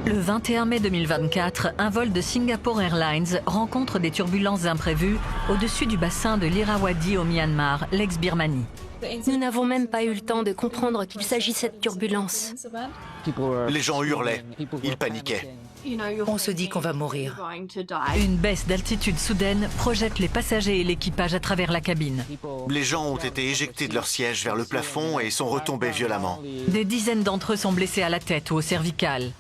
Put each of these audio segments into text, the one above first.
Le 21 mai 2024, un vol de Singapore Airlines rencontre des turbulences imprévues au-dessus du bassin de l'Irrawaddy au Myanmar, l'ex-Birmanie. Nous n'avons même pas eu le temps de comprendre qu'il s'agissait de turbulence. Les gens hurlaient, ils paniquaient. On se dit qu'on va mourir. Une baisse d'altitude soudaine projette les passagers et l'équipage à travers la cabine. Les gens ont été éjectés de leur siège vers le plafond et sont retombés violemment. Des dizaines d'entre eux sont blessés à la tête ou au cervical.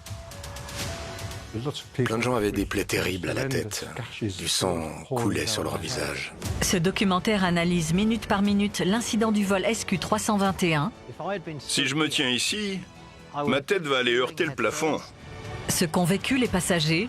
Plein de gens avaient des plaies terribles à la tête. Du sang coulait sur leur visage. Ce documentaire analyse minute par minute l'incident du vol SQ321. Si je me tiens ici, ma tête va aller heurter le plafond. Ce qu'ont vécu les passagers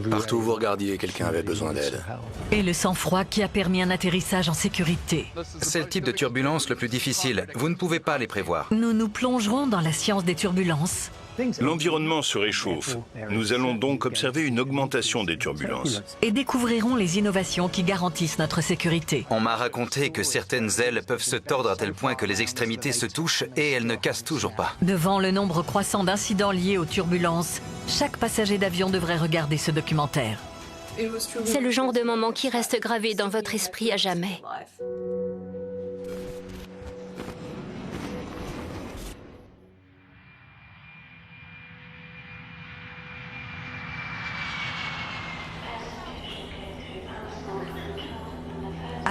Partout où vous regardiez, quelqu'un avait besoin d'aide. et le sang-froid qui a permis un atterrissage en sécurité. C'est le type de turbulence le plus difficile. Vous ne pouvez pas les prévoir. Nous nous plongerons dans la science des turbulences. L'environnement se réchauffe. Nous allons donc observer une augmentation des turbulences. Et découvrirons les innovations qui garantissent notre sécurité. On m'a raconté que certaines ailes peuvent se tordre à tel point que les extrémités se touchent et elles ne cassent toujours pas. Devant le nombre croissant d'incidents liés aux turbulences, chaque passager d'avion devrait regarder ce documentaire. C'est le genre de moment qui reste gravé dans votre esprit à jamais.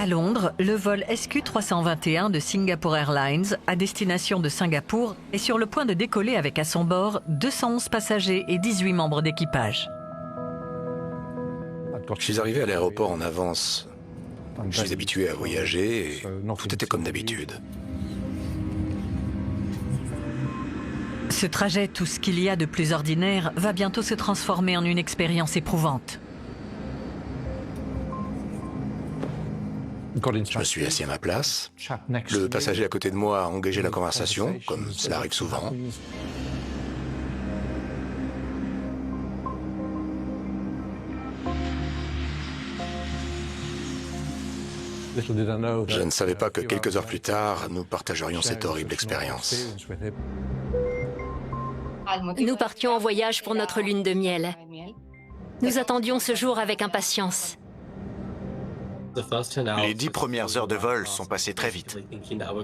À Londres, le vol SQ321 de Singapore Airlines, à destination de Singapour, est sur le point de décoller avec à son bord 211 passagers et 18 membres d'équipage. Je suis arrivé à l'aéroport en avance. Je suis habitué à voyager et tout était comme d'habitude. Ce trajet, tout ce qu'il y a de plus ordinaire, va bientôt se transformer en une expérience éprouvante. Je me suis assis à ma place. Le passager à côté de moi a engagé la conversation, comme cela arrive souvent. Je ne savais pas que quelques heures plus tard, nous partagerions cette horrible expérience. Nous partions en voyage pour notre lune de miel. Nous attendions ce jour avec impatience. Les 10 premières heures de vol sont passées très vite.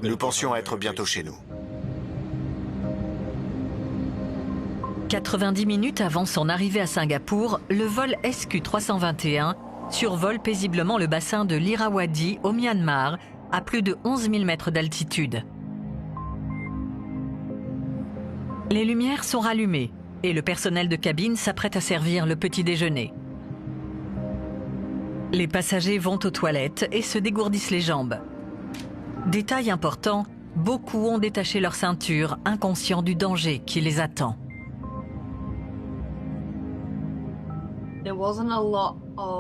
Nous pensions être bientôt chez nous. 90 minutes avant son arrivée à Singapour, le vol SQ321 survole paisiblement le bassin de l'Irrawaddy au Myanmar, à plus de 11 000 mètres d'altitude. Les lumières sont rallumées et le personnel de cabine s'apprête à servir le petit déjeuner. Les passagers vont aux toilettes et se dégourdissent les jambes. Détail important, beaucoup ont détaché leur ceinture, inconscients du danger qui les attend.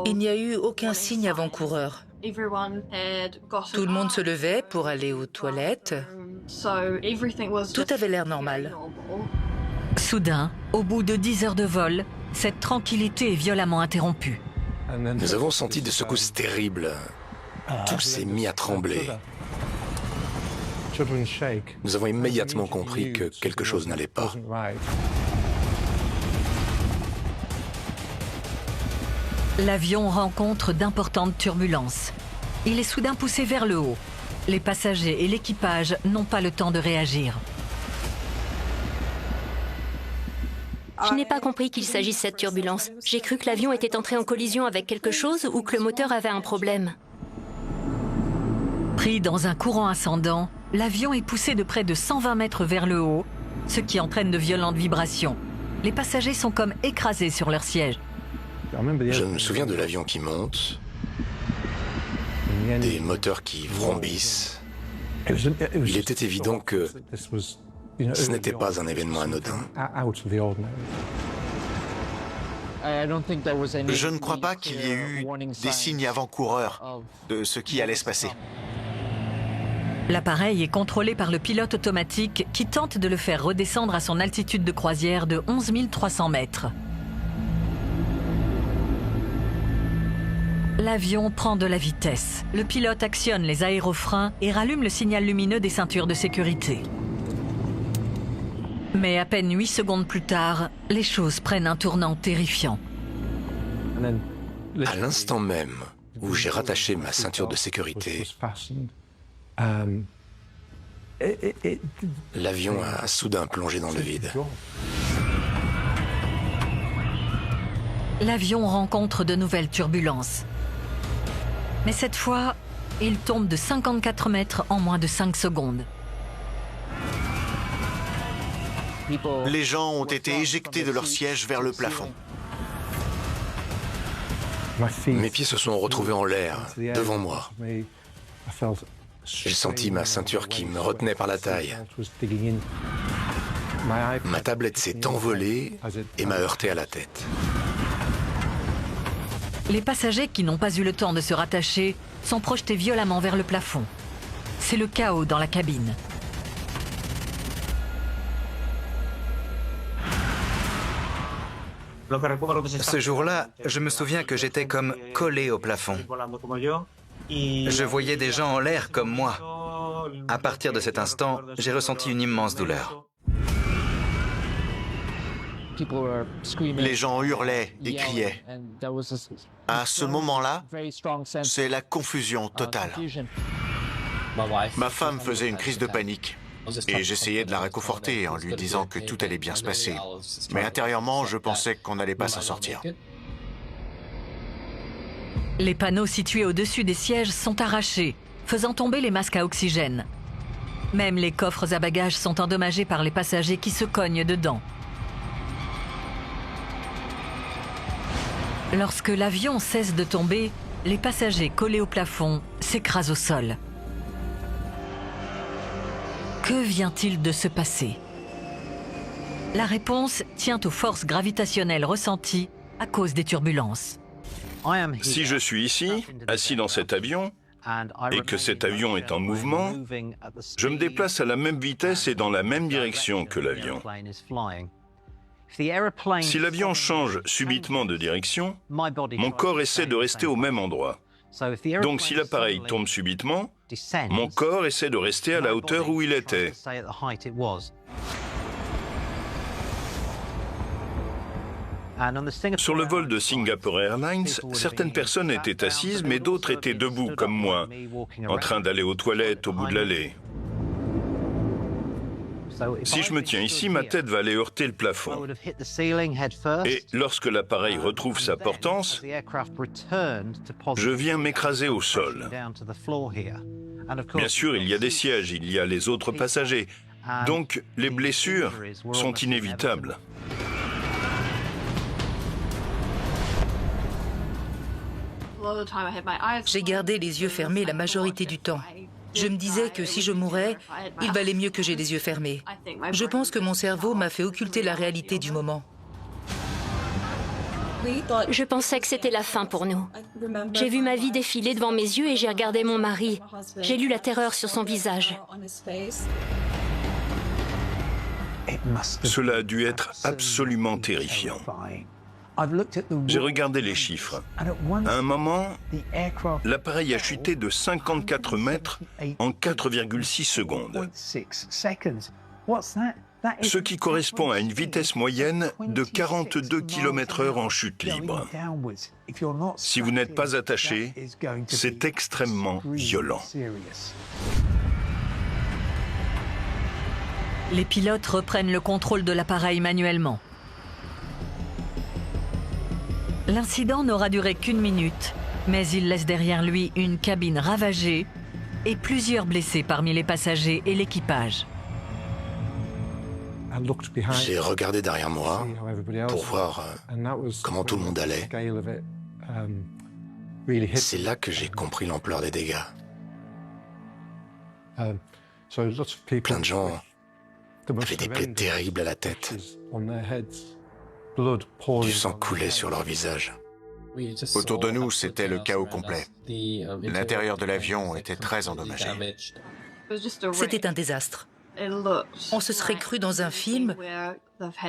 Il n'y a eu aucun signe avant-coureur. Tout le monde se levait pour aller aux toilettes. Tout avait l'air normal. Soudain, au bout de 10 heures de vol, cette tranquillité est violemment interrompue. Nous avons senti des secousses terribles. Tout s'est mis à trembler. Nous avons immédiatement compris que quelque chose n'allait pas. L'avion rencontre d'importantes turbulences. Il est soudain poussé vers le haut. Les passagers et l'équipage n'ont pas le temps de réagir. Je n'ai pas compris qu'il s'agissait de turbulence. J'ai cru que l'avion était entré en collision avec quelque chose ou que le moteur avait un problème. Pris dans un courant ascendant, l'avion est poussé de près de 120 mètres vers le haut, ce qui entraîne de violentes vibrations. Les passagers sont comme écrasés sur leur siège. Je me souviens de l'avion qui monte, des moteurs qui vrombissent. Il était évident que ce n'était pas un événement anodin. Je ne crois pas qu'il y ait eu des signes avant-coureurs de ce qui allait se passer. L'appareil est contrôlé par le pilote automatique qui tente de le faire redescendre à son altitude de croisière de 11 300 mètres. L'avion prend de la vitesse. Le pilote actionne les aérofreins et rallume le signal lumineux des ceintures de sécurité. Mais à peine 8 secondes plus tard, les choses prennent un tournant terrifiant. À l'instant même où j'ai rattaché ma ceinture de sécurité, l'avion a soudain plongé dans le vide. L'avion rencontre de nouvelles turbulences. Mais cette fois, il tombe de 54 mètres en moins de 5 secondes. Les gens ont été éjectés de leur siège vers le plafond. Mes pieds se sont retrouvés en l'air, devant moi. J'ai senti ma ceinture qui me retenait par la taille. Ma tablette s'est envolée et m'a heurté à la tête. Les passagers qui n'ont pas eu le temps de se rattacher sont projetés violemment vers le plafond. C'est le chaos dans la cabine. Ce jour-là, je me souviens que j'étais comme collé au plafond. Je voyais des gens en l'air comme moi. À partir de cet instant, j'ai ressenti une immense douleur. Les gens hurlaient et criaient. À ce moment-là, c'est la confusion totale. Ma femme faisait une crise de panique et j'essayais de la réconforter en lui disant que tout allait bien se passer. Mais intérieurement, je pensais qu'on n'allait pas s'en sortir. Les panneaux situés au-dessus des sièges sont arrachés, faisant tomber les masques à oxygène. Même les coffres à bagages sont endommagés par les passagers qui se cognent dedans. Lorsque l'avion cesse de tomber, les passagers collés au plafond s'écrasent au sol. Que vient-il de se passer? La réponse tient aux forces gravitationnelles ressenties à cause des turbulences. Si je suis ici, assis dans cet avion, et que cet avion est en mouvement, je me déplace à la même vitesse et dans la même direction que l'avion. Si l'avion change subitement de direction, mon corps essaie de rester au même endroit. Donc si l'appareil tombe subitement, mon corps essaie de rester à la hauteur où il était. Sur le vol de Singapore Airlines, certaines personnes étaient assises, mais d'autres étaient debout, comme moi, en train d'aller aux toilettes au bout de l'allée. Si je me tiens ici, ma tête va aller heurter le plafond. Et lorsque l'appareil retrouve sa portance, je viens m'écraser au sol. Bien sûr, il y a des sièges, il y a les autres passagers. Donc, les blessures sont inévitables. J'ai gardé les yeux fermés la majorité du temps. Je me disais que si je mourais, il valait mieux que j'ai les yeux fermés. Je pense que mon cerveau m'a fait occulter la réalité du moment. Je pensais que c'était la fin pour nous. J'ai vu ma vie défiler devant mes yeux et j'ai regardé mon mari. J'ai lu la terreur sur son visage. Cela a dû être absolument terrifiant. J'ai regardé les chiffres. À un moment, l'appareil a chuté de 54 mètres en 4,6 secondes. Ce qui correspond à une vitesse moyenne de 42 km/h en chute libre. Si vous n'êtes pas attaché, c'est extrêmement violent. Les pilotes reprennent le contrôle de l'appareil manuellement. L'incident n'aura duré qu'1 minute, mais il laisse derrière lui une cabine ravagée et plusieurs blessés parmi les passagers et l'équipage. J'ai regardé derrière moi pour voir comment tout le monde allait. C'est là que j'ai compris l'ampleur des dégâts. Plein de gens avaient des plaies terribles à la tête. Du sang coulait sur leur visage. Autour de nous, c'était le chaos complet. L'intérieur de l'avion était très endommagé. C'était un désastre. On se serait cru dans un film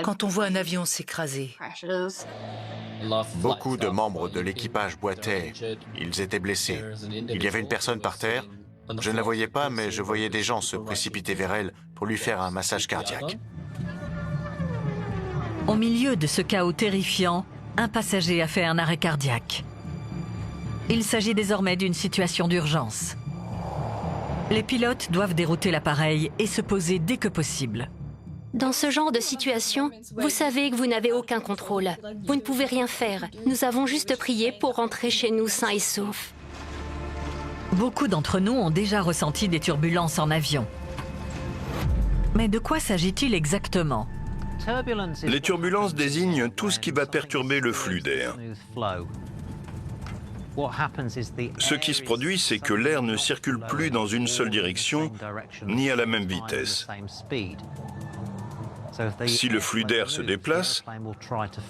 quand on voit un avion s'écraser. Beaucoup de membres de l'équipage boitaient. Ils étaient blessés. Il y avait une personne par terre. Je ne la voyais pas, mais je voyais des gens se précipiter vers elle pour lui faire un massage cardiaque. Au milieu de ce chaos terrifiant, un passager a fait un arrêt cardiaque. Il s'agit désormais d'une situation d'urgence. Les pilotes doivent dérouter l'appareil et se poser dès que possible. Dans ce genre de situation, vous savez que vous n'avez aucun contrôle. Vous ne pouvez rien faire. Nous avons juste prié pour rentrer chez nous sains et saufs. Beaucoup d'entre nous ont déjà ressenti des turbulences en avion. Mais de quoi s'agit-il exactement? Les turbulences désignent tout ce qui va perturber le flux d'air. Ce qui se produit, c'est que l'air ne circule plus dans une seule direction, ni à la même vitesse. Si le flux d'air se déplace,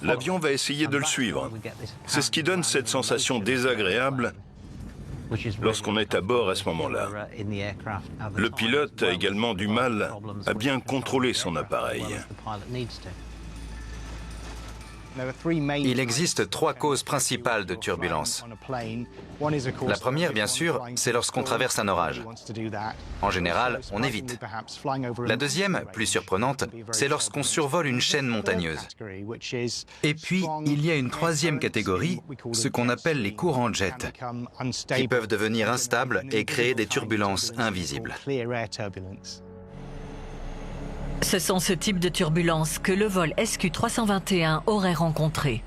l'avion va essayer de le suivre. C'est ce qui donne cette sensation désagréable lorsqu'on est à bord à ce moment-là. Le pilote a également du mal à bien contrôler son appareil. Il existe 3 causes principales de turbulences. La première, bien sûr, c'est lorsqu'on traverse un orage. En général, on évite. La deuxième, plus surprenante, c'est lorsqu'on survole une chaîne montagneuse. Et puis, il y a une troisième catégorie, ce qu'on appelle les courants de jet, qui peuvent devenir instables et créer des turbulences invisibles. Ce sont ce type de turbulences que le vol SQ-321 aurait rencontré.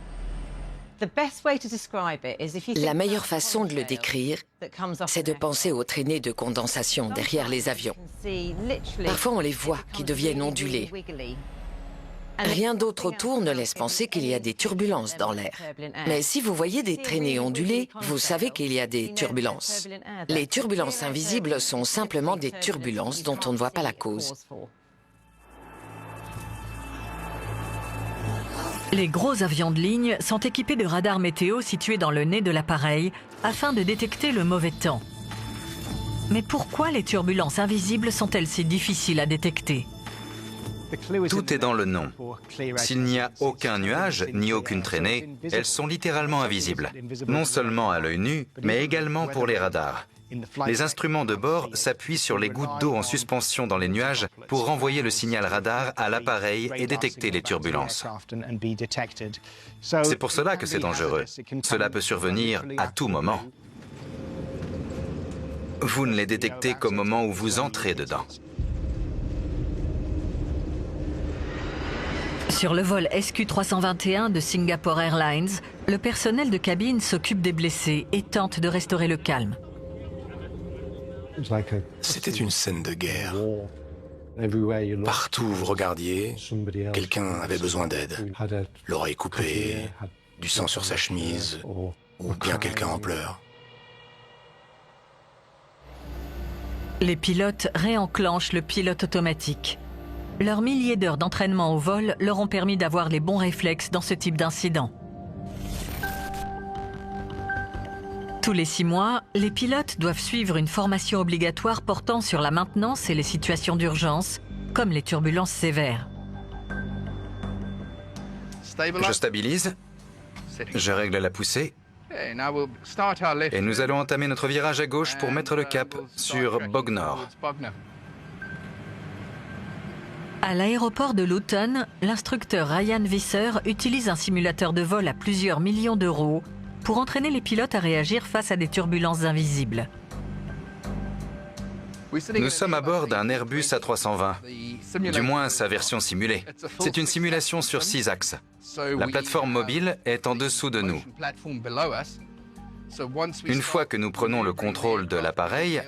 La meilleure façon de le décrire, c'est de penser aux traînées de condensation derrière les avions. Parfois, on les voit qui deviennent ondulées. Rien d'autre autour ne laisse penser qu'il y a des turbulences dans l'air. Mais si vous voyez des traînées ondulées, vous savez qu'il y a des turbulences. Les turbulences invisibles sont simplement des turbulences dont on ne voit pas la cause. Les gros avions de ligne sont équipés de radars météo situés dans le nez de l'appareil afin de détecter le mauvais temps. Mais pourquoi les turbulences invisibles sont-elles si difficiles à détecter? Tout est dans le nom. S'il n'y a aucun nuage ni aucune traînée, elles sont littéralement invisibles. Non seulement à l'œil nu, mais également pour les radars. Les instruments de bord s'appuient sur les gouttes d'eau en suspension dans les nuages pour renvoyer le signal radar à l'appareil et détecter les turbulences. C'est pour cela que c'est dangereux. Cela peut survenir à tout moment. Vous ne les détectez qu'au moment où vous entrez dedans. Sur le vol SQ-321 de Singapore Airlines, le personnel de cabine s'occupe des blessés et tente de restaurer le calme. C'était une scène de guerre. Partout où vous regardiez, quelqu'un avait besoin d'aide. L'oreille coupée, du sang sur sa chemise, ou bien quelqu'un en pleurs. Les pilotes réenclenchent le pilote automatique. Leurs milliers d'heures d'entraînement au vol leur ont permis d'avoir les bons réflexes dans ce type d'incident. Tous les 6 mois, les pilotes doivent suivre une formation obligatoire portant sur la maintenance et les situations d'urgence, comme les turbulences sévères. Je stabilise, je règle la poussée, et nous allons entamer notre virage à gauche pour mettre le cap sur Bognor. À l'aéroport de Luton, l'instructeur Ryan Visser utilise un simulateur de vol à plusieurs millions d'euros pour entraîner les pilotes à réagir face à des turbulences invisibles. Nous sommes à bord d'un Airbus A320, du moins sa version simulée. C'est une simulation sur 6 axes. La plateforme mobile est en dessous de nous. Une fois que nous prenons le contrôle de l'appareil,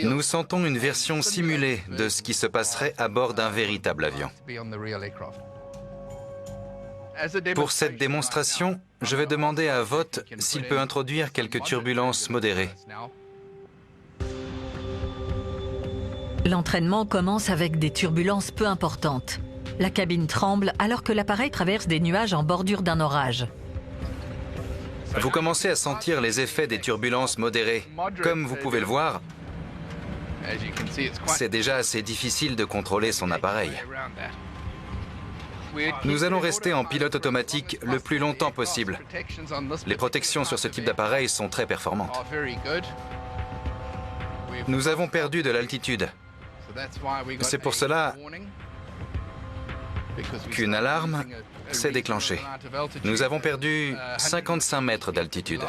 nous sentons une version simulée de ce qui se passerait à bord d'un véritable avion. Pour cette démonstration, je vais demander à Vogt s'il peut introduire quelques turbulences modérées. L'entraînement commence avec des turbulences peu importantes. La cabine tremble alors que l'appareil traverse des nuages en bordure d'un orage. Vous commencez à sentir les effets des turbulences modérées. Comme vous pouvez le voir, c'est déjà assez difficile de contrôler son appareil. Nous allons rester en pilote automatique le plus longtemps possible. Les protections sur ce type d'appareil sont très performantes. Nous avons perdu de l'altitude. C'est pour cela qu'une alarme s'est déclenchée. Nous avons perdu 55 mètres d'altitude.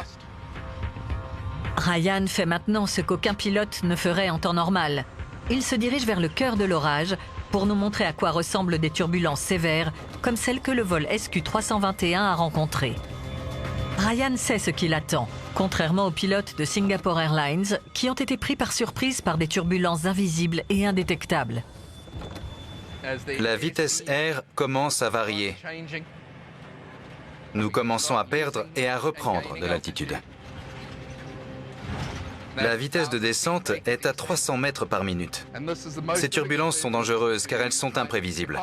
Ryan fait maintenant ce qu'aucun pilote ne ferait en temps normal. Il se dirige vers le cœur de l'orage pour nous montrer à quoi ressemblent des turbulences sévères comme celles que le vol SQ-321 a rencontrées. Ryan sait ce qui l'attend, contrairement aux pilotes de Singapore Airlines qui ont été pris par surprise par des turbulences invisibles et indétectables. La vitesse air commence à varier. Nous commençons à perdre et à reprendre de l'altitude. La vitesse de descente est à 300 mètres par minute. Ces turbulences sont dangereuses car elles sont imprévisibles.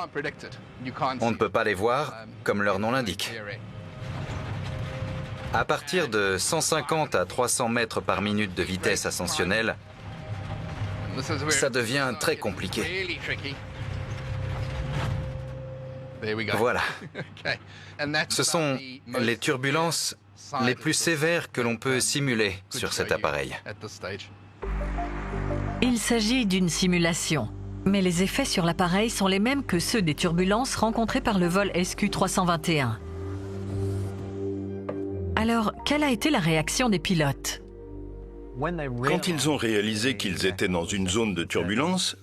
On ne peut pas les voir, comme leur nom l'indique. À partir de 150 à 300 mètres par minute de vitesse ascensionnelle, ça devient très compliqué. Voilà. Ce sont les turbulences les plus sévères que l'on peut simuler sur cet appareil. Il s'agit d'une simulation, mais les effets sur l'appareil sont les mêmes que ceux des turbulences rencontrées par le vol SQ-321. Alors, quelle a été la réaction des pilotes? Quand ils ont réalisé qu'ils étaient dans une zone de turbulence,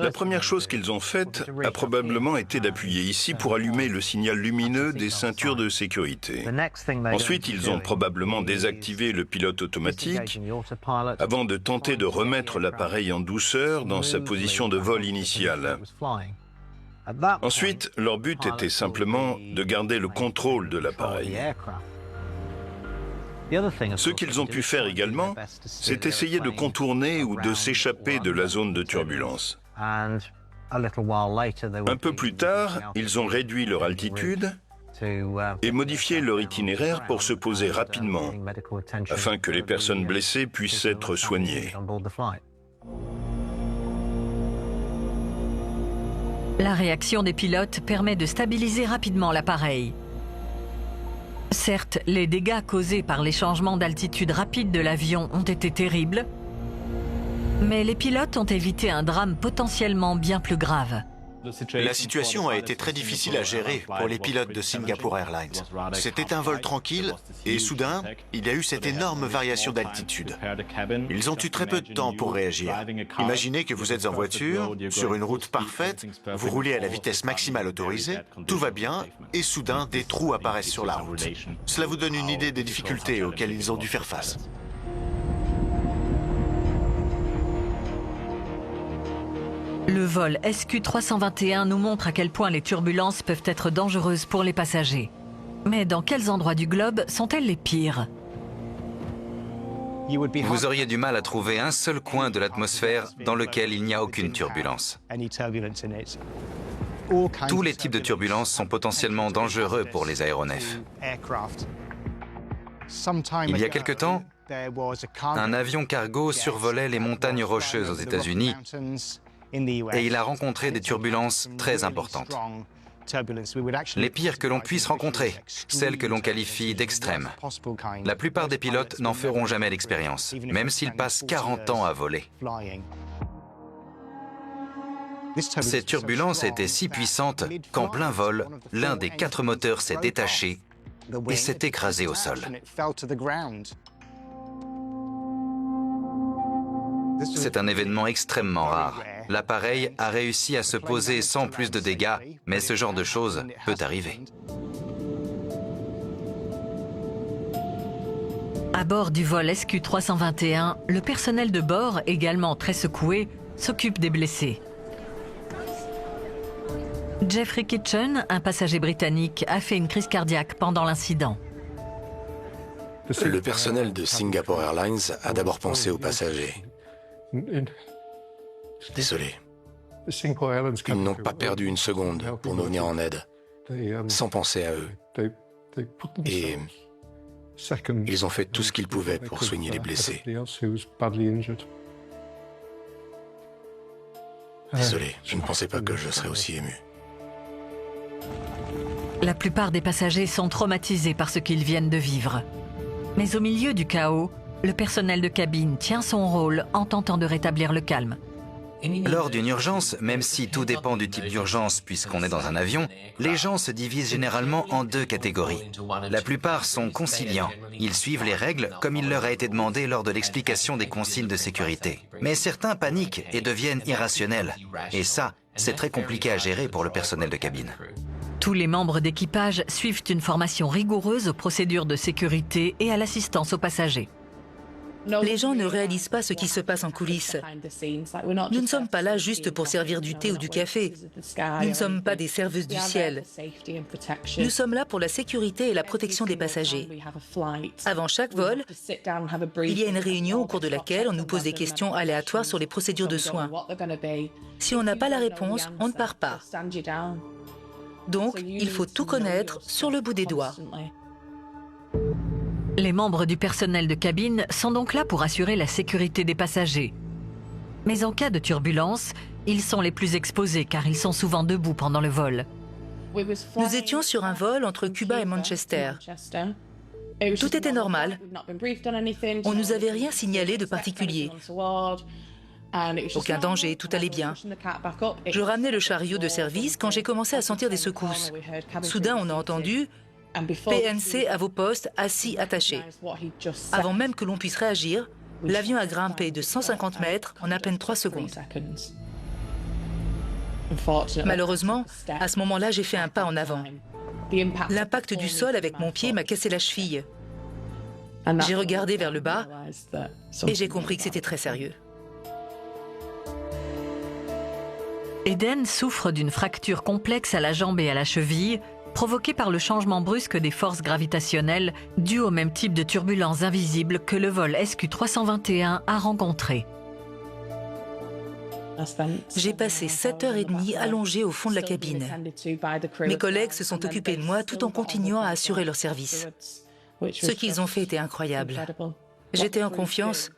la première chose qu'ils ont faite a probablement été d'appuyer ici pour allumer le signal lumineux des ceintures de sécurité. Ensuite, ils ont probablement désactivé le pilote automatique avant de tenter de remettre l'appareil en douceur dans sa position de vol initiale. Ensuite, leur but était simplement de garder le contrôle de l'appareil. Ce qu'ils ont pu faire également, c'est essayer de contourner ou de s'échapper de la zone de turbulence. Un peu plus tard, ils ont réduit leur altitude et modifié leur itinéraire pour se poser rapidement, afin que les personnes blessées puissent être soignées. La réaction des pilotes permet de stabiliser rapidement l'appareil. Certes, les dégâts causés par les changements d'altitude rapides de l'avion ont été terribles, mais les pilotes ont évité un drame potentiellement bien plus grave. La situation a été très difficile à gérer pour les pilotes de Singapore Airlines. C'était un vol tranquille et soudain, il y a eu cette énorme variation d'altitude. Ils ont eu très peu de temps pour réagir. Imaginez que vous êtes en voiture, sur une route parfaite, vous roulez à la vitesse maximale autorisée, tout va bien et soudain, des trous apparaissent sur la route. Cela vous donne une idée des difficultés auxquelles ils ont dû faire face. Le vol SQ-321 nous montre à quel point les turbulences peuvent être dangereuses pour les passagers. Mais dans quels endroits du globe sont-elles les pires? Vous auriez du mal à trouver un seul coin de l'atmosphère dans lequel il n'y a aucune turbulence. Tous les types de turbulences sont potentiellement dangereux pour les aéronefs. Il y a quelque temps, un avion cargo survolait les montagnes rocheuses aux États-Unis et il a rencontré des turbulences très importantes. Les pires que l'on puisse rencontrer, celles que l'on qualifie d'extrêmes. La plupart des pilotes n'en feront jamais l'expérience, même s'ils passent 40 ans à voler. Ces turbulences étaient si puissantes qu'en plein vol, l'un des 4 moteurs s'est détaché et s'est écrasé au sol. C'est un événement extrêmement rare. L'appareil a réussi à se poser sans plus de dégâts, mais ce genre de choses peut arriver. À bord du vol SQ-321, le personnel de bord, également très secoué, s'occupe des blessés. Jeffrey Kitchen, un passager britannique, a fait une crise cardiaque pendant l'incident. Le personnel de Singapore Airlines a d'abord pensé aux passagers. Désolé. Ils n'ont pas perdu une seconde pour nous venir en aide, sans penser à eux. Et ils ont fait tout ce qu'ils pouvaient pour soigner les blessés. Désolé, je ne pensais pas que je serais aussi ému. La plupart des passagers sont traumatisés par ce qu'ils viennent de vivre. Mais au milieu du chaos, le personnel de cabine tient son rôle en tentant de rétablir le calme. Lors d'une urgence, même si tout dépend du type d'urgence puisqu'on est dans un avion, les gens se divisent généralement en deux catégories. La plupart sont conciliants. Ils suivent les règles comme il leur a été demandé lors de l'explication des consignes de sécurité. Mais certains paniquent et deviennent irrationnels. Et ça, c'est très compliqué à gérer pour le personnel de cabine. Tous les membres d'équipage suivent une formation rigoureuse aux procédures de sécurité et à l'assistance aux passagers. Les gens ne réalisent pas ce qui se passe en coulisses. Nous ne sommes pas là juste pour servir du thé ou du café. Nous ne sommes pas des serveuses du ciel. Nous sommes là pour la sécurité et la protection des passagers. Avant chaque vol, il y a une réunion au cours de laquelle on nous pose des questions aléatoires sur les procédures de soins. Si on n'a pas la réponse, on ne part pas. Donc, il faut tout connaître sur le bout des doigts. Les membres du personnel de cabine sont donc là pour assurer la sécurité des passagers. Mais en cas de turbulence, ils sont les plus exposés car ils sont souvent debout pendant le vol. Nous étions sur un vol entre Cuba et Manchester. Tout était normal. On ne nous avait rien signalé de particulier. Aucun danger, tout allait bien. Je ramenais le chariot de service quand j'ai commencé à sentir des secousses. Soudain, on a entendu « PNC à vos postes, assis, attachés ». Avant même que l'on puisse réagir, l'avion a grimpé de 150 mètres en à peine 3 secondes. Malheureusement, à ce moment-là, j'ai fait un pas en avant. L'impact du sol avec mon pied m'a cassé la cheville. J'ai regardé vers le bas et j'ai compris que c'était très sérieux. Eden souffre d'une fracture complexe à la jambe et à la cheville, provoquée par le changement brusque des forces gravitationnelles dû au même type de turbulences invisibles que le vol SQ-321 a rencontré. J'ai passé 7h30 allongée au fond de la cabine. Mes collègues se sont occupés de moi tout en continuant à assurer leur service. Ce qu'ils ont fait était incroyable. J'étais en confiance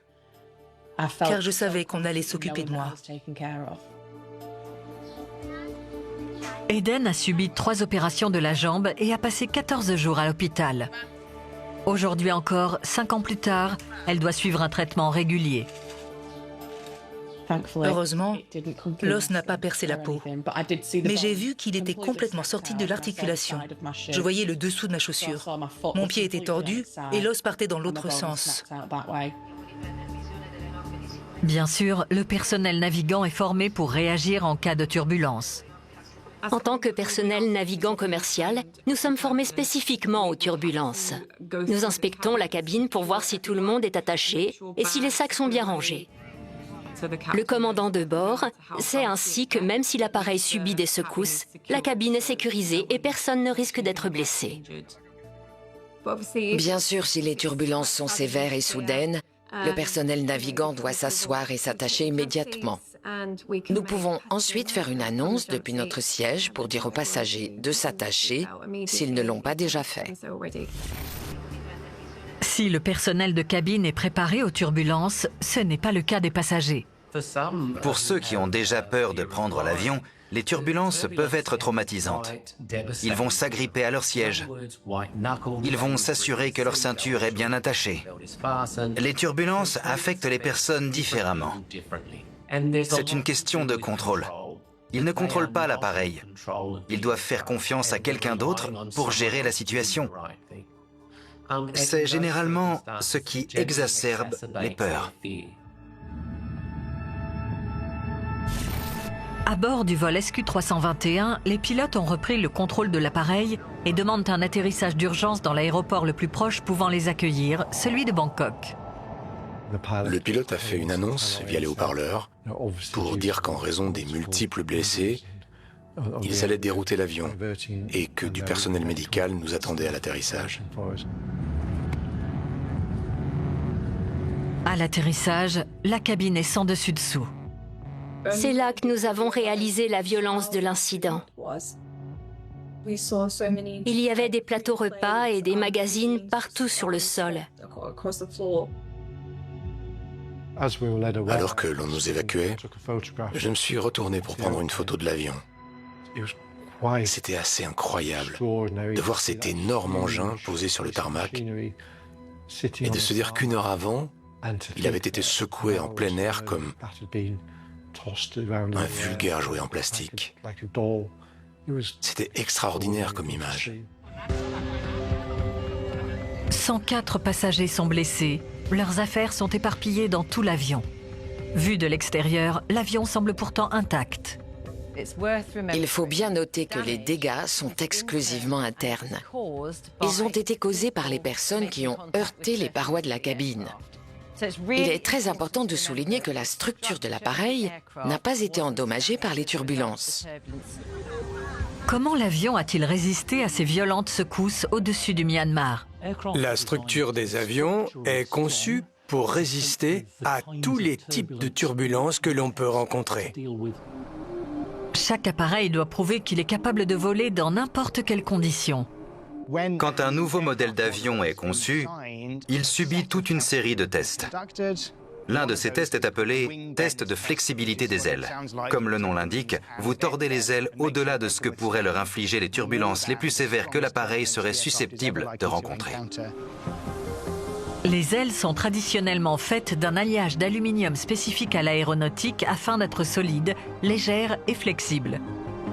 car je savais qu'on allait s'occuper de moi. Eden a subi 3 opérations de la jambe et a passé 14 jours à l'hôpital. Aujourd'hui encore, 5 ans plus tard, elle doit suivre un traitement régulier. Heureusement, l'os n'a pas percé la peau. Mais j'ai vu qu'il était complètement sorti de l'articulation. Je voyais le dessous de ma chaussure. Mon pied était tordu et l'os partait dans l'autre sens. Bien sûr, le personnel navigant est formé pour réagir en cas de turbulence. En tant que personnel navigant commercial, nous sommes formés spécifiquement aux turbulences. Nous inspectons la cabine pour voir si tout le monde est attaché et si les sacs sont bien rangés. Le commandant de bord sait ainsi que même si l'appareil subit des secousses, la cabine est sécurisée et personne ne risque d'être blessé. Bien sûr, si les turbulences sont sévères et soudaines, le personnel navigant doit s'asseoir et s'attacher immédiatement. Nous pouvons ensuite faire une annonce depuis notre siège pour dire aux passagers de s'attacher s'ils ne l'ont pas déjà fait. Si le personnel de cabine est préparé aux turbulences, ce n'est pas le cas des passagers. Pour ceux qui ont déjà peur de prendre l'avion, les turbulences peuvent être traumatisantes. Ils vont s'agripper à leur siège. Ils vont s'assurer que leur ceinture est bien attachée. Les turbulences affectent les personnes différemment. C'est une question de contrôle. Ils ne contrôlent pas l'appareil. Ils doivent faire confiance à quelqu'un d'autre pour gérer la situation. C'est généralement ce qui exacerbe les peurs. À bord du vol SQ-321, les pilotes ont repris le contrôle de l'appareil et demandent un atterrissage d'urgence dans l'aéroport le plus proche pouvant les accueillir, celui de Bangkok. Le pilote a fait une annonce via les haut-parleurs pour dire qu'en raison des multiples blessés, ils allaient dérouter l'avion et que du personnel médical nous attendait à l'atterrissage. À l'atterrissage, la cabine est sans dessus-dessous. C'est là que nous avons réalisé la violence de l'incident. Il y avait des plateaux repas et des magazines partout sur le sol. Alors que l'on nous évacuait, je me suis retourné pour prendre une photo de l'avion. C'était assez incroyable de voir cet énorme engin posé sur le tarmac et de se dire qu'une heure avant, il avait été secoué en plein air comme Un vulgaire jouet en plastique. C'était extraordinaire comme image. 104 passagers sont blessés. Leurs affaires sont éparpillées dans tout l'avion. Vu de l'extérieur, l'avion semble pourtant intact. Il faut bien noter que les dégâts sont exclusivement internes. Ils ont été causés par les personnes qui ont heurté les parois de la cabine. Il est très important de souligner que la structure de l'appareil n'a pas été endommagée par les turbulences. Comment l'avion a-t-il résisté à ces violentes secousses au-dessus du Myanmar? La structure des avions est conçue pour résister à tous les types de turbulences que l'on peut rencontrer. Chaque appareil doit prouver qu'il est capable de voler dans n'importe quelle condition. Quand un nouveau modèle d'avion est conçu, il subit toute une série de tests. L'un de ces tests est appelé « test de flexibilité des ailes ». Comme le nom l'indique, vous tordez les ailes au-delà de ce que pourraient leur infliger les turbulences les plus sévères que l'appareil serait susceptible de rencontrer. Les ailes sont traditionnellement faites d'un alliage d'aluminium spécifique à l'aéronautique afin d'être solides, légères et flexibles.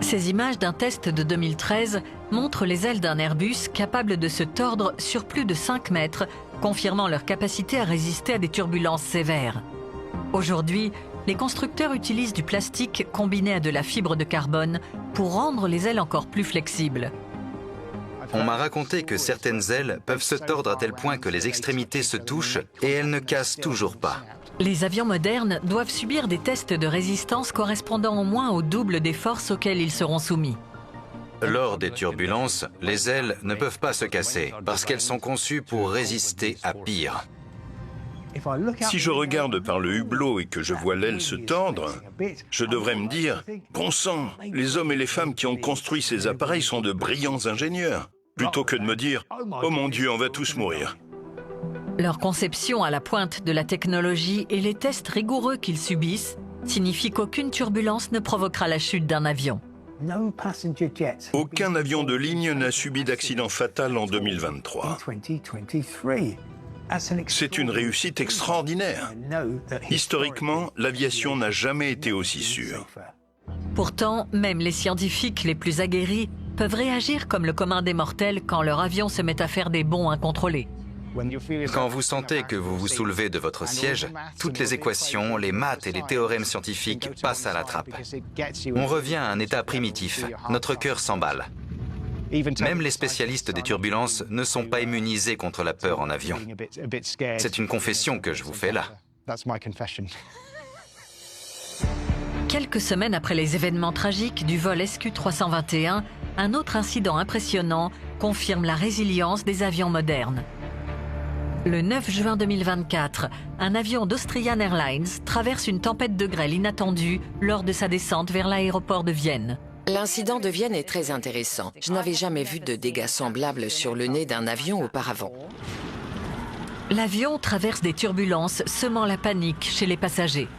Ces images d'un test de 2013 montrent les ailes d'un Airbus capable de se tordre sur plus de 5 mètres, confirmant leur capacité à résister à des turbulences sévères. Aujourd'hui, les constructeurs utilisent du plastique combiné à de la fibre de carbone pour rendre les ailes encore plus flexibles. On m'a raconté que certaines ailes peuvent se tordre à tel point que les extrémités se touchent et elles ne cassent toujours pas. Les avions modernes doivent subir des tests de résistance correspondant au moins au double des forces auxquelles ils seront soumis. Lors des turbulences, les ailes ne peuvent pas se casser parce qu'elles sont conçues pour résister à pire. Si je regarde par le hublot et que je vois l'aile se tordre, je devrais me dire « Bon sang, les hommes et les femmes qui ont construit ces appareils sont de brillants ingénieurs », plutôt que de me dire « Oh mon Dieu, on va tous mourir ». Leur conception à la pointe de la technologie et les tests rigoureux qu'ils subissent signifient qu'aucune turbulence ne provoquera la chute d'un avion. Aucun avion de ligne n'a subi d'accident fatal en 2023. C'est une réussite extraordinaire. Historiquement, l'aviation n'a jamais été aussi sûre. Pourtant, même les scientifiques les plus aguerris peuvent réagir comme le commun des mortels quand leur avion se met à faire des bonds incontrôlés. Quand vous sentez que vous vous soulevez de votre siège, toutes les équations, les maths et les théorèmes scientifiques passent à la trappe. On revient à un état primitif, notre cœur s'emballe. Même les spécialistes des turbulences ne sont pas immunisés contre la peur en avion. C'est une confession que je vous fais là. Quelques semaines après les événements tragiques du vol SQ-321, un autre incident impressionnant confirme la résilience des avions modernes. Le 9 juin 2024, un avion d'Austrian Airlines traverse une tempête de grêle inattendue lors de sa descente vers l'aéroport de Vienne. L'incident de Vienne est très intéressant. Je n'avais jamais vu de dégâts semblables sur le nez d'un avion auparavant. L'avion traverse des turbulences, semant la panique chez les passagers.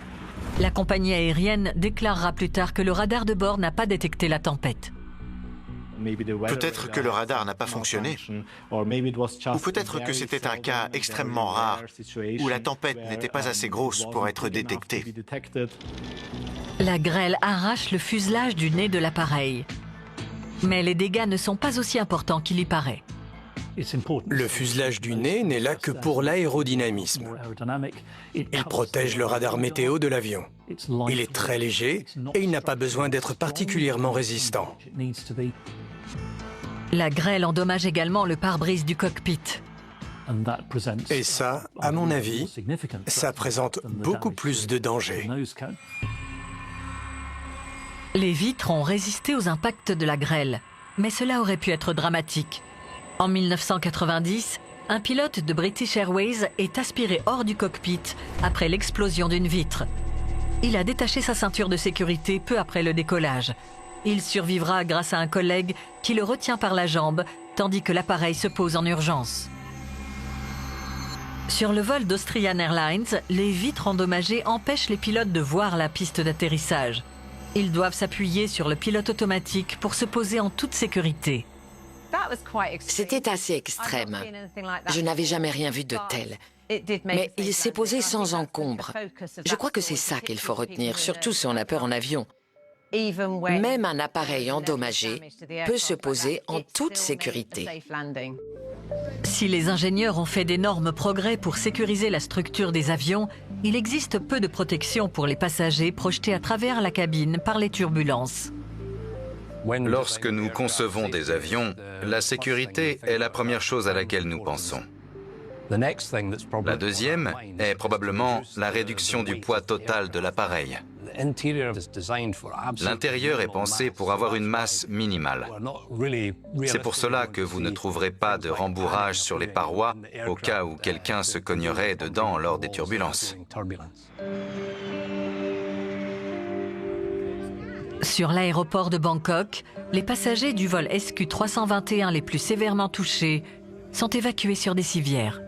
La compagnie aérienne déclarera plus tard que le radar de bord n'a pas détecté la tempête. Peut-être que le radar n'a pas fonctionné, ou peut-être que c'était un cas extrêmement rare où la tempête n'était pas assez grosse pour être détectée. La grêle arrache le fuselage du nez de l'appareil. Mais les dégâts ne sont pas aussi importants qu'il y paraît. Le fuselage du nez n'est là que pour l'aérodynamisme. Il protège le radar météo de l'avion. Il est très léger et il n'a pas besoin d'être particulièrement résistant. La grêle endommage également le pare-brise du cockpit. Et ça, à mon avis, ça présente beaucoup plus de danger. Les vitres ont résisté aux impacts de la grêle, mais cela aurait pu être dramatique. En 1990, un pilote de British Airways est aspiré hors du cockpit après l'explosion d'une vitre. Il a détaché sa ceinture de sécurité peu après le décollage. Il survivra grâce à un collègue qui le retient par la jambe, tandis que l'appareil se pose en urgence. Sur le vol d'Austrian Airlines, les vitres endommagées empêchent les pilotes de voir la piste d'atterrissage. Ils doivent s'appuyer sur le pilote automatique pour se poser en toute sécurité. C'était assez extrême. Je n'avais jamais rien vu de tel. Mais il s'est posé sans encombre. Je crois que c'est ça qu'il faut retenir, surtout si on a peur en avion. Même un appareil endommagé peut se poser en toute sécurité. Si les ingénieurs ont fait d'énormes progrès pour sécuriser la structure des avions, il existe peu de protection pour les passagers projetés à travers la cabine par les turbulences. Lorsque nous concevons des avions, la sécurité est la première chose à laquelle nous pensons. La deuxième est probablement la réduction du poids total de l'appareil. L'intérieur est pensé pour avoir une masse minimale. C'est pour cela que vous ne trouverez pas de rembourrage sur les parois au cas où quelqu'un se cognerait dedans lors des turbulences. Sur l'aéroport de Bangkok, les passagers du vol SQ321 les plus sévèrement touchés sont évacués sur des civières.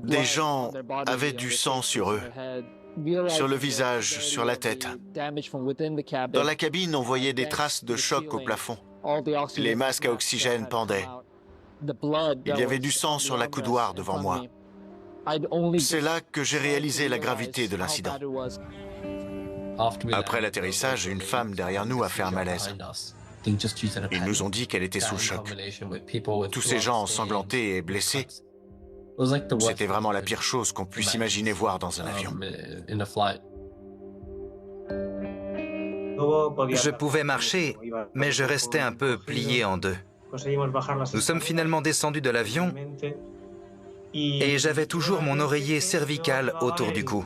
Des gens avaient du sang sur eux, sur le visage, sur la tête. Dans la cabine, on voyait des traces de choc au plafond. Les masques à oxygène pendaient. Il y avait du sang sur la coudoir devant moi. C'est là que j'ai réalisé la gravité de l'incident. Après l'atterrissage, une femme derrière nous a fait un malaise. Ils nous ont dit qu'elle était sous le choc. Tous ces gens ensanglantés et blessés, c'était vraiment la pire chose qu'on puisse imaginer voir dans un avion. Je pouvais marcher, mais je restais un peu plié en deux. Nous sommes finalement descendus de l'avion et j'avais toujours mon oreiller cervical autour du cou.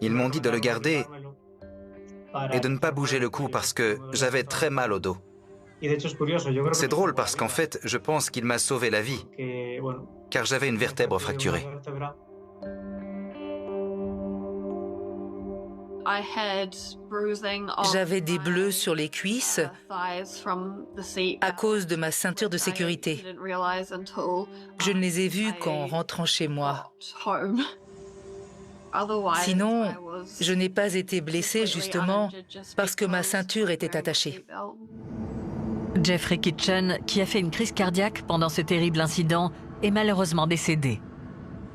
Ils m'ont dit de le garder et de ne pas bouger le cou parce que j'avais très mal au dos. C'est drôle parce qu'en fait, je pense qu'il m'a sauvé la vie, car j'avais une vertèbre fracturée. J'avais des bleus sur les cuisses à cause de ma ceinture de sécurité. Je ne les ai vus qu'en rentrant chez moi. Sinon, je n'ai pas été blessée justement parce que ma ceinture était attachée. Jeffrey Kitchen, qui a fait une crise cardiaque pendant ce terrible incident, est malheureusement décédé.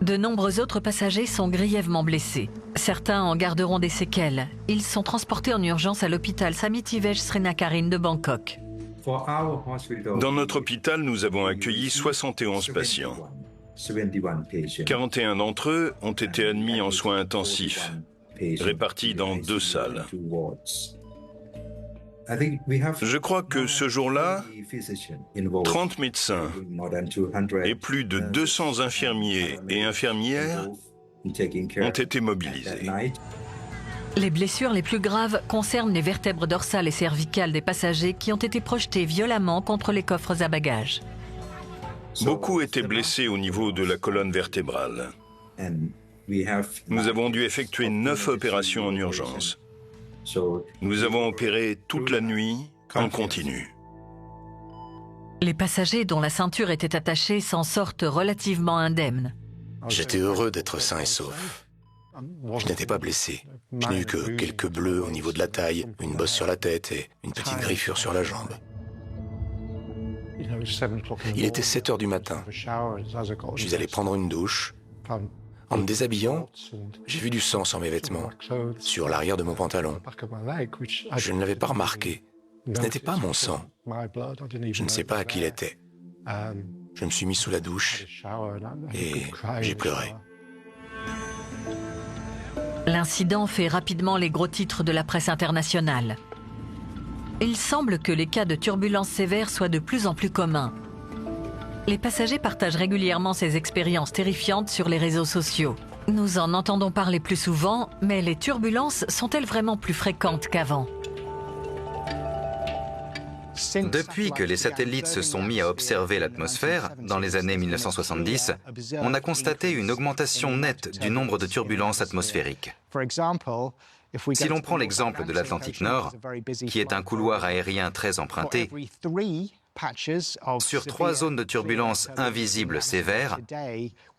De nombreux autres passagers sont grièvement blessés. Certains en garderont des séquelles. Ils sont transportés en urgence à l'hôpital Samitivesh Srinakarine de Bangkok. Dans notre hôpital, nous avons accueilli 71 patients. 41 d'entre eux ont été admis en soins intensifs, répartis dans 2 salles. Je crois que ce jour-là, 30 médecins et plus de 200 infirmiers et infirmières ont été mobilisés. Les blessures les plus graves concernent les vertèbres dorsales et cervicales des passagers qui ont été projetés violemment contre les coffres à bagages. Beaucoup étaient blessés au niveau de la colonne vertébrale. Nous avons dû effectuer 9 opérations en urgence. Nous avons opéré toute la nuit en continu. Les passagers dont la ceinture était attachée s'en sortent relativement indemnes. J'étais heureux d'être sain et sauf. Je n'étais pas blessé. Je n'ai eu que quelques bleus au niveau de la taille, une bosse sur la tête et une petite griffure sur la jambe. Il était 7 heures du matin. Je suis allé prendre une douche. En me déshabillant, j'ai vu du sang sur mes vêtements, sur l'arrière de mon pantalon. Je ne l'avais pas remarqué. Ce n'était pas mon sang. Je ne sais pas à qui il était. Je me suis mis sous la douche et j'ai pleuré. L'incident fait rapidement les gros titres de la presse internationale. Il semble que les cas de turbulences sévères soient de plus en plus communs. Les passagers partagent régulièrement ces expériences terrifiantes sur les réseaux sociaux. Nous en entendons parler plus souvent, mais les turbulences sont-elles vraiment plus fréquentes qu'avant ? Depuis que les satellites se sont mis à observer l'atmosphère, dans les années 1970, on a constaté une augmentation nette du nombre de turbulences atmosphériques. Si l'on prend l'exemple de l'Atlantique Nord, qui est un couloir aérien très emprunté, sur 3 zones de turbulence invisibles sévères,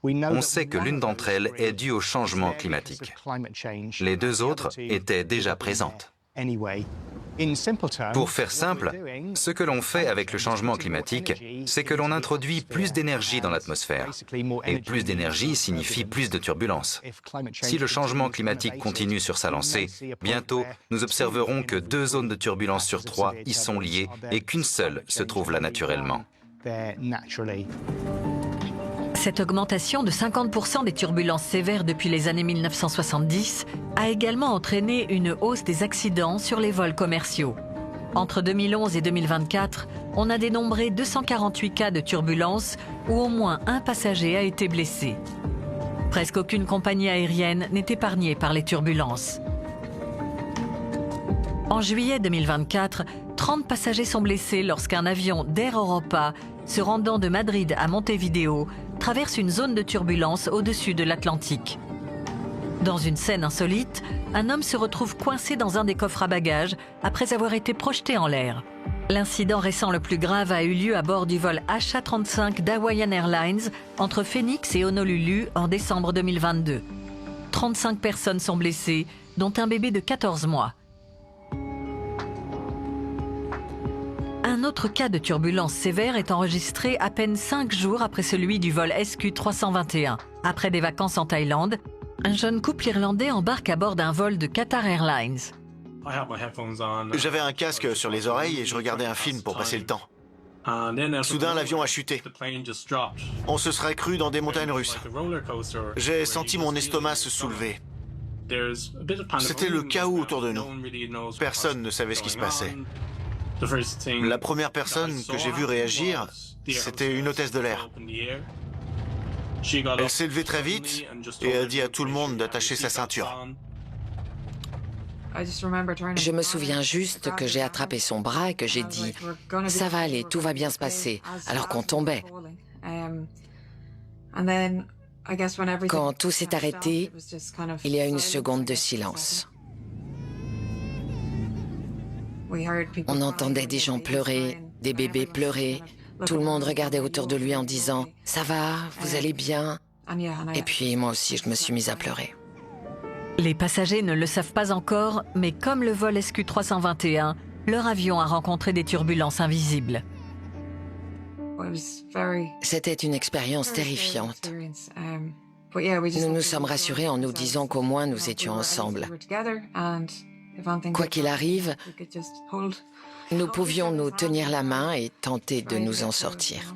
on sait que l'une d'entre elles est due au changement climatique. Les 2 autres étaient déjà présentes. Pour faire simple, ce que l'on fait avec le changement climatique, c'est que l'on introduit plus d'énergie dans l'atmosphère. Et plus d'énergie signifie plus de turbulences. Si le changement climatique continue sur sa lancée, bientôt, nous observerons que 2 zones de turbulence sur 3 y sont liées et qu'une seule se trouve là naturellement. Cette augmentation de 50% des turbulences sévères depuis les années 1970 a également entraîné une hausse des accidents sur les vols commerciaux. Entre 2011 et 2024, on a dénombré 248 cas de turbulences où au moins un passager a été blessé. Presque aucune compagnie aérienne n'est épargnée par les turbulences. En juillet 2024, 30 passagers sont blessés lorsqu'un avion d'Air Europa se rendant de Madrid à Montevideo traverse une zone de turbulence au-dessus de l'Atlantique. Dans une scène insolite, un homme se retrouve coincé dans un des coffres à bagages après avoir été projeté en l'air. L'incident récent le plus grave a eu lieu à bord du vol HA-35 d'Hawaiian Airlines entre Phoenix et Honolulu en décembre 2022. 35 personnes sont blessées, dont un bébé de 14 mois. Un autre cas de turbulence sévère est enregistré à peine 5 jours après celui du vol SQ-321. Après des vacances en Thaïlande, un jeune couple irlandais embarque à bord d'un vol de Qatar Airlines. J'avais un casque sur les oreilles et je regardais un film pour passer le temps. Soudain, l'avion a chuté. On se serait cru dans des montagnes russes. J'ai senti mon estomac se soulever. C'était le chaos autour de nous. Personne ne savait ce qui se passait. La première personne que j'ai vue réagir, c'était une hôtesse de l'air. Elle s'est levée très vite et a dit à tout le monde d'attacher sa ceinture. Je me souviens juste que j'ai attrapé son bras et que j'ai dit « Ça va aller, tout va bien se passer », alors qu'on tombait. Quand tout s'est arrêté, il y a une seconde de silence. On entendait des gens pleurer, des bébés pleurer. Tout le monde regardait autour de lui en disant « Ça va, vous allez bien ?» Et puis moi aussi, je me suis mise à pleurer. Les passagers ne le savent pas encore, mais comme le vol SQ-321, leur avion a rencontré des turbulences invisibles. C'était une expérience terrifiante. Nous nous sommes rassurés en nous disant qu'au moins nous étions ensemble. Quoi qu'il arrive, nous pouvions nous tenir la main et tenter de nous en sortir.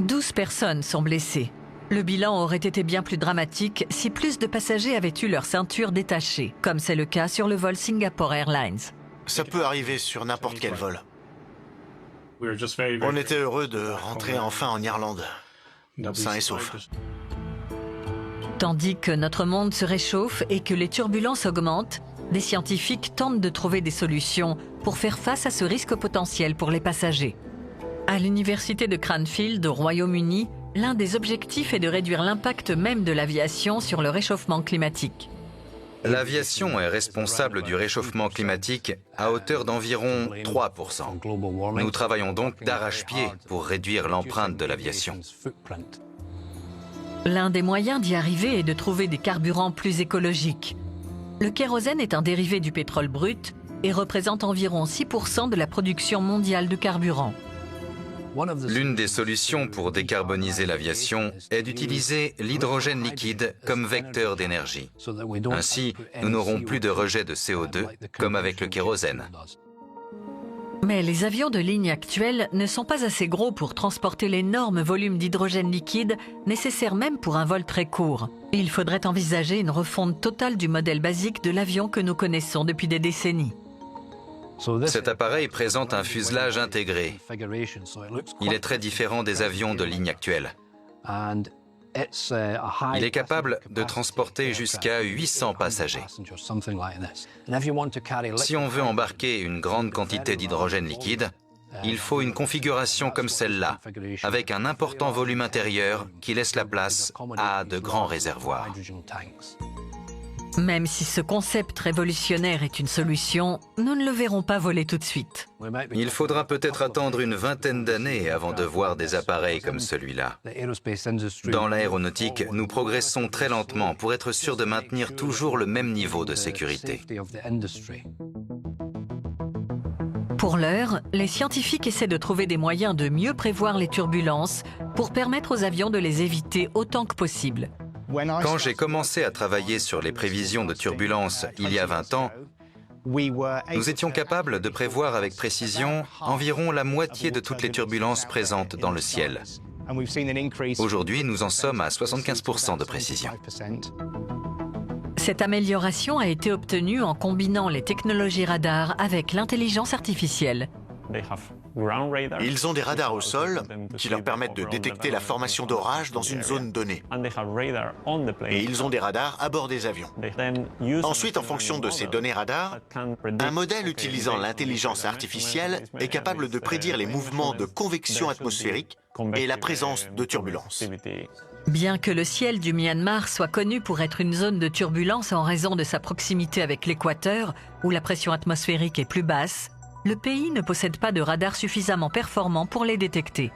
12 personnes sont blessées. Le bilan aurait été bien plus dramatique si plus de passagers avaient eu leur ceinture détachée, comme c'est le cas sur le vol Singapore Airlines. Ça peut arriver sur n'importe quel vol. On était heureux de rentrer enfin en Irlande, sains et saufs. Tandis que notre monde se réchauffe et que les turbulences augmentent, des scientifiques tentent de trouver des solutions pour faire face à ce risque potentiel pour les passagers. À l'université de Cranfield, au Royaume-Uni, l'un des objectifs est de réduire l'impact même de l'aviation sur le réchauffement climatique. L'aviation est responsable du réchauffement climatique à hauteur d'environ 3%. Nous travaillons donc d'arrache-pied pour réduire l'empreinte de l'aviation. L'un des moyens d'y arriver est de trouver des carburants plus écologiques. Le kérosène est un dérivé du pétrole brut et représente environ 6% de la production mondiale de carburant. L'une des solutions pour décarboniser l'aviation est d'utiliser l'hydrogène liquide comme vecteur d'énergie. Ainsi, nous n'aurons plus de rejet de CO2 comme avec le kérosène. Mais les avions de ligne actuels ne sont pas assez gros pour transporter l'énorme volume d'hydrogène liquide nécessaire même pour un vol très court. Il faudrait envisager une refonte totale du modèle basique de l'avion que nous connaissons depuis des décennies. Cet appareil présente un fuselage intégré. Il est très différent des avions de ligne actuels. Il est capable de transporter jusqu'à 800 passagers. Si on veut embarquer une grande quantité d'hydrogène liquide, il faut une configuration comme celle-là, avec un important volume intérieur qui laisse la place à de grands réservoirs. Même si ce concept révolutionnaire est une solution, nous ne le verrons pas voler tout de suite. Il faudra peut-être attendre une vingtaine d'années avant de voir des appareils comme celui-là. Dans l'aéronautique, nous progressons très lentement pour être sûrs de maintenir toujours le même niveau de sécurité. Pour l'heure, les scientifiques essaient de trouver des moyens de mieux prévoir les turbulences pour permettre aux avions de les éviter autant que possible. Quand j'ai commencé à travailler sur les prévisions de turbulences il y a 20 ans, nous étions capables de prévoir avec précision environ la moitié de toutes les turbulences présentes dans le ciel. Aujourd'hui, nous en sommes à 75% de précision. Cette amélioration a été obtenue en combinant les technologies radar avec l'intelligence artificielle. Ils ont des radars au sol qui leur permettent de détecter la formation d'orages dans une zone donnée. Et ils ont des radars à bord des avions. Ensuite, en fonction de ces données radars, un modèle utilisant l'intelligence artificielle est capable de prédire les mouvements de convection atmosphérique et la présence de turbulences. Bien que le ciel du Myanmar soit connu pour être une zone de turbulence en raison de sa proximité avec l'équateur, où la pression atmosphérique est plus basse, le pays ne possède pas de radar suffisamment performant pour les détecter.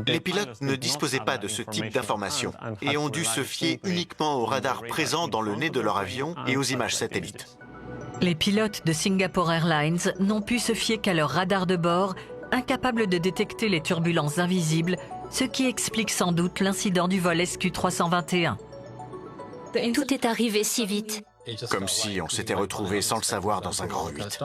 Les pilotes ne disposaient pas de ce type d'informations et ont dû se fier uniquement aux radars présents dans le nez de leur avion et aux images satellites. Les pilotes de Singapore Airlines n'ont pu se fier qu'à leur radar de bord, incapables de détecter les turbulences invisibles, ce qui explique sans doute l'incident du vol SQ-321. Tout est arrivé si vite. Comme si on s'était retrouvé sans le savoir dans un grand 8.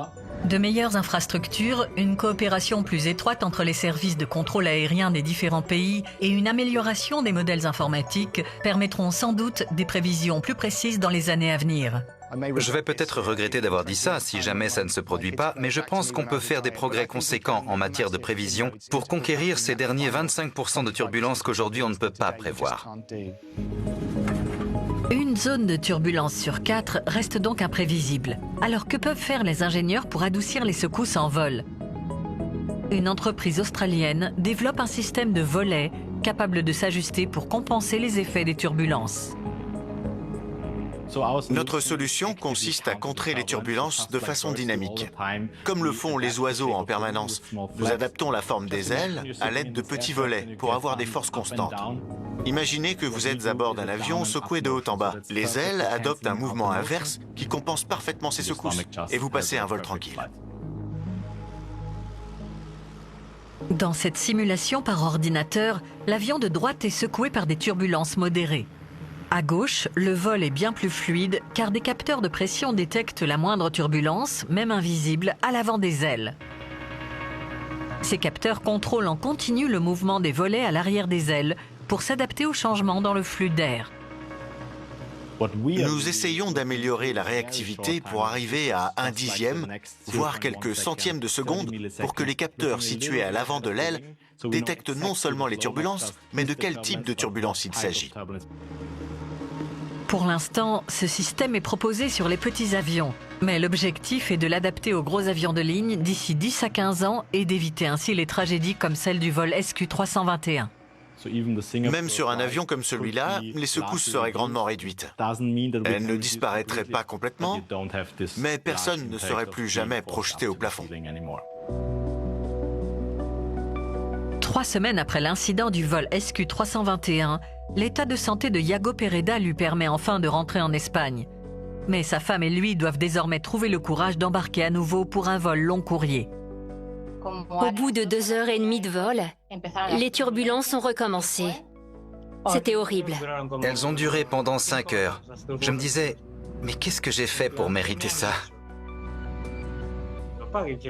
De meilleures infrastructures, une coopération plus étroite entre les services de contrôle aérien des différents pays et une amélioration des modèles informatiques permettront sans doute des prévisions plus précises dans les années à venir. Je vais peut-être regretter d'avoir dit ça si jamais ça ne se produit pas, mais je pense qu'on peut faire des progrès conséquents en matière de prévision pour conquérir ces derniers 25% de turbulences qu'aujourd'hui on ne peut pas prévoir. Une zone de turbulence sur 4 reste donc imprévisible. Alors que peuvent faire les ingénieurs pour adoucir les secousses en vol? Une entreprise australienne développe un système de volets capable de s'ajuster pour compenser les effets des turbulences. Notre solution consiste à contrer les turbulences de façon dynamique. Comme le font les oiseaux en permanence, nous adaptons la forme des ailes à l'aide de petits volets pour avoir des forces constantes. Imaginez que vous êtes à bord d'un avion secoué de haut en bas. Les ailes adoptent un mouvement inverse qui compense parfaitement ces secousses et vous passez un vol tranquille. Dans cette simulation par ordinateur, l'avion de droite est secoué par des turbulences modérées. À gauche, le vol est bien plus fluide car des capteurs de pression détectent la moindre turbulence, même invisible, à l'avant des ailes. Ces capteurs contrôlent en continu le mouvement des volets à l'arrière des ailes pour s'adapter aux changements dans le flux d'air. Nous essayons d'améliorer la réactivité pour arriver à 1/10, voire quelques centièmes de seconde, pour que les capteurs situés à l'avant de l'aile détectent non seulement les turbulences, mais de quel type de turbulence il s'agit. Pour l'instant, ce système est proposé sur les petits avions, mais l'objectif est de l'adapter aux gros avions de ligne d'ici 10 à 15 ans et d'éviter ainsi les tragédies comme celle du vol SQ-321. Même sur un avion comme celui-là, les secousses seraient grandement réduites. Elles ne disparaîtraient pas complètement, mais personne ne serait plus jamais projeté au plafond. 3 semaines après l'incident du vol SQ-321, l'état de santé de Iago Pereda lui permet enfin de rentrer en Espagne. Mais sa femme et lui doivent désormais trouver le courage d'embarquer à nouveau pour un vol long courrier. Au bout de 2h30 de vol, les turbulences ont recommencé. C'était horrible. Elles ont duré pendant 5 heures. Je me disais, mais qu'est-ce que j'ai fait pour mériter ça?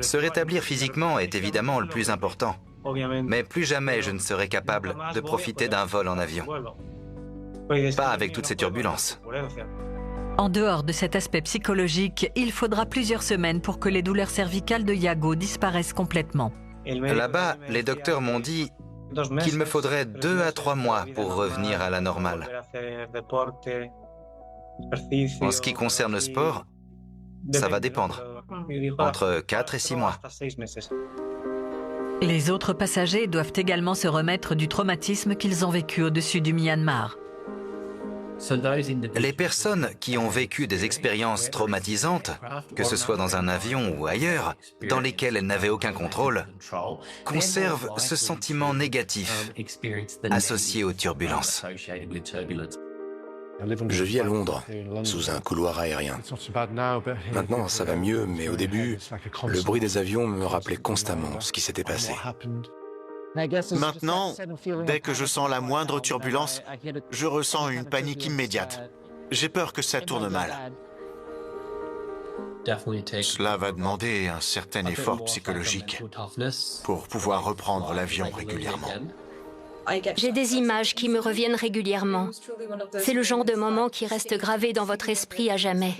Se rétablir physiquement est évidemment le plus important. Mais plus jamais je ne serai capable de profiter d'un vol en avion. Pas avec toutes ces turbulences. En dehors de cet aspect psychologique, il faudra plusieurs semaines pour que les douleurs cervicales de Iago disparaissent complètement. Là-bas, les docteurs m'ont dit qu'il me faudrait 2 à 3 mois pour revenir à la normale. En ce qui concerne le sport, ça va dépendre. Entre 4 et 6 mois. Les autres passagers doivent également se remettre du traumatisme qu'ils ont vécu au-dessus du Myanmar. Les personnes qui ont vécu des expériences traumatisantes, que ce soit dans un avion ou ailleurs, dans lesquelles elles n'avaient aucun contrôle, conservent ce sentiment négatif associé aux turbulences. Je vis à Londres, sous un couloir aérien. Maintenant, ça va mieux, mais au début, le bruit des avions me rappelait constamment ce qui s'était passé. Maintenant, dès que je sens la moindre turbulence, je ressens une panique immédiate. J'ai peur que ça tourne mal. Cela va demander un certain effort psychologique pour pouvoir reprendre l'avion régulièrement. J'ai des images qui me reviennent régulièrement. C'est le genre de moment qui reste gravé dans votre esprit à jamais.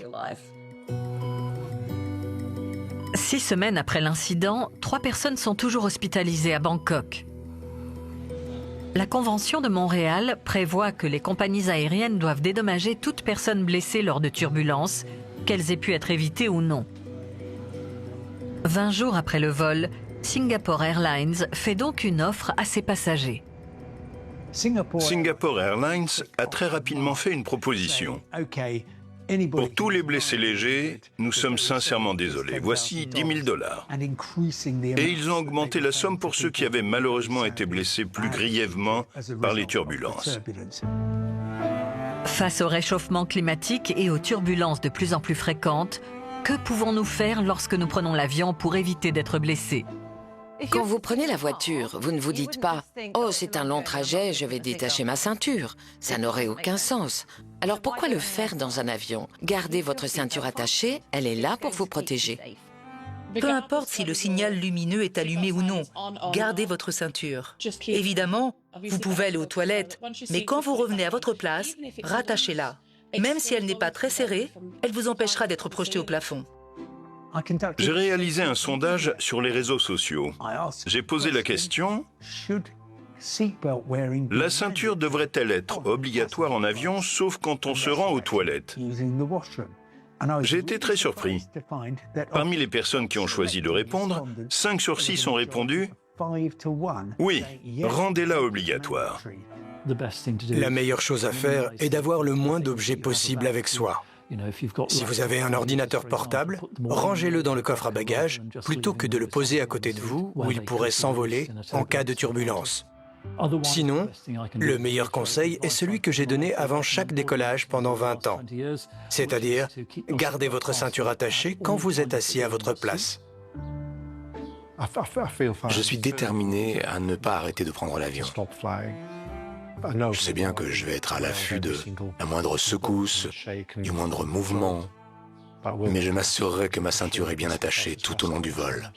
6 semaines après l'incident, 3 personnes sont toujours hospitalisées à Bangkok. La Convention de Montréal prévoit que les compagnies aériennes doivent dédommager toute personne blessée lors de turbulences, qu'elles aient pu être évitées ou non. 20 jours après le vol, Singapore Airlines fait donc une offre à ses passagers. Singapore Airlines a très rapidement fait une proposition. Pour tous les blessés légers, nous sommes sincèrement désolés. Voici $10 000. Et ils ont augmenté la somme pour ceux qui avaient malheureusement été blessés plus grièvement par les turbulences. Face au réchauffement climatique et aux turbulences de plus en plus fréquentes, que pouvons-nous faire lorsque nous prenons l'avion pour éviter d'être blessés ? Quand vous prenez la voiture, vous ne vous dites pas « Oh, c'est un long trajet, je vais détacher ma ceinture ». Ça n'aurait aucun sens. Alors pourquoi le faire dans un avion? Gardez votre ceinture attachée, elle est là pour vous protéger. Peu importe si le signal lumineux est allumé ou non, gardez votre ceinture. Évidemment, vous pouvez aller aux toilettes, mais quand vous revenez à votre place, rattachez-la. Même si elle n'est pas très serrée, elle vous empêchera d'être projeté au plafond. J'ai réalisé un sondage sur les réseaux sociaux. J'ai posé la question, la ceinture devrait-elle être obligatoire en avion, sauf quand on se rend aux toilettes? J'ai été très surpris. Parmi les personnes qui ont choisi de répondre, 5 sur 6 ont répondu « Oui, rendez-la obligatoire ». La meilleure chose à faire est d'avoir le moins d'objets possible avec soi. Si vous avez un ordinateur portable, rangez-le dans le coffre à bagages plutôt que de le poser à côté de vous où il pourrait s'envoler en cas de turbulence. Sinon, le meilleur conseil est celui que j'ai donné avant chaque décollage pendant 20 ans. C'est-à-dire, gardez votre ceinture attachée quand vous êtes assis à votre place. Je suis déterminé à ne pas arrêter de prendre l'avion. Je sais bien que je vais être à l'affût de la moindre secousse, du moindre mouvement, mais je m'assurerai que ma ceinture est bien attachée tout au long du vol.